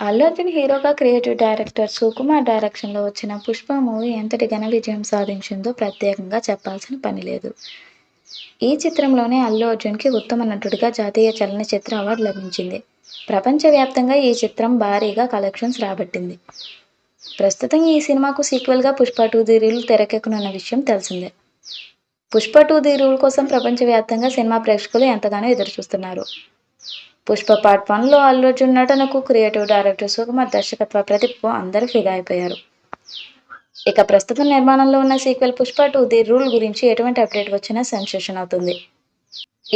అల్లు అర్జున్ హీరోగా creative director Sukumar డైరెక్షన్‌లో వచ్చిన 'పుష్ప' మూవీ ఎంతటి ఘన విజయం సాధించిందో ప్రత్యేకంగా చెప్పాల్సిన పని లేదు. ఈ చిత్రంలోనే అల్లు అర్జున్‌కి ఉత్తమ నటుడిగా జాతీయ చలనచిత్ర అవార్డు లభించింది. ప్రపంచవ్యాప్తంగా ఈ చిత్రం భారీగా కలెక్షన్స్ రాబట్టింది. ప్రస్తుతం ఈ సినిమాకు సీక్వెల్‌గా 'పుష్ప 2 ది రూల్' తెరకెక్కనున్న విషయం తెలిసిందే. 'పుష్ప 2 ది రూల్' కోసం ప్రపంచవ్యాప్తంగా సినిమా ప్రేక్షకులు ఎంతగానో ఎదురుచూస్తున్నారు. 'పుష్ప పార్ట్ 1'లో అల్లు అర్జున్ నటనకు క్రియేటివ్ డైరెక్టర్ సుకుమార్ దర్శకత్వ ప్రతిభకు అందరూ ఫిదా అయిపోయారు. ఇక ప్రస్తుతం నిర్మాణంలో ఉన్న సీక్వెల్ 'పుష్ప 2 ది రూల్' గురించి ఎటువంటి అప్డేట్ వచ్చినా సెన్సేషన్ అవుతుంది.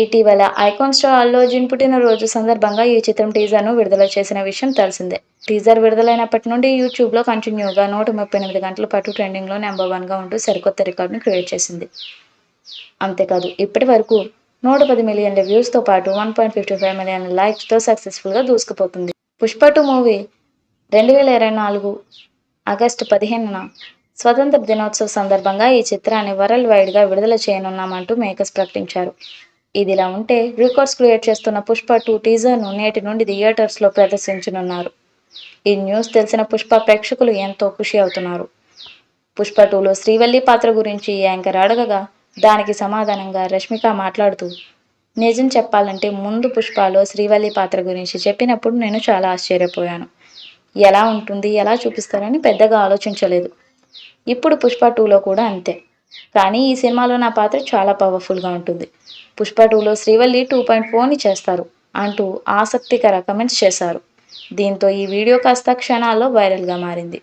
ఇటీవల ఐకాన్ స్టార్ అల్లు అర్జున్ పుట్టినరోజు సందర్భంగా ఈ చిత్రం టీజర్ను విడుదల చేసిన విషయం తెలిసిందే. టీజర్ విడుదలైనప్పటి నుండి యూట్యూబ్లో కంటిన్యూగా 138 గంటల పాటు ట్రెండింగ్లో నెంబర్ 1గా ఉంటూ సరికొత్త రికార్డును క్రియేట్ చేసింది. అంతేకాదు ఇప్పటి వరకు 110 మిలియన్ల వ్యూస్తో పాటు 1.55 మిలియన్ల లైక్స్తో సక్సెస్ఫుల్గా దూసుకుపోతుంది. 'పుష్ప 2' మూవీ 2024 ఆగస్టు 15న స్వతంత్ర దినోత్సవ సందర్భంగా ఈ చిత్రాన్ని వరల్డ్ వైడ్గా విడుదల చేయనున్నామంటూ మేకర్స్ ప్రకటించారు. ఇదిలా ఉంటే రికార్డ్స్ క్రియేట్ చేస్తున్న 'పుష్ప 2' టీజర్ను నేటి నుండి థియేటర్స్లో ప్రదర్శించనున్నారు. ఈ న్యూస్ తెలిసిన పుష్ప ప్రేక్షకులు ఎంతో ఖుషి అవుతున్నారు. 'పుష్ప 2'లో శ్రీవల్లి పాత్ర గురించి యాంకర్ అడగగా దానికి సమాధానంగా రష్మిక మాట్లాడుతూ, నిజం చెప్పాలంటే ముందు 'పుష్ప'లో శ్రీవల్లి పాత్ర గురించి చెప్పినప్పుడు నేను చాలా ఆశ్చర్యపోయాను. ఎలా ఉంటుంది, ఎలా చూపిస్తారని పెద్దగా ఆలోచించలేదు. ఇప్పుడు 'పుష్ప 2'లో కూడా అంతే. కానీ ఈ సినిమాలో నా పాత్ర చాలా పవర్ఫుల్గా ఉంటుంది. 'పుష్ప 2'లో శ్రీవల్లి 2.0ని చేస్తారు అంటూ ఆసక్తికర కమెంట్స్ చేశారు. దీంతో ఈ వీడియో కాస్త క్షణాల్లో వైరల్గా మారింది.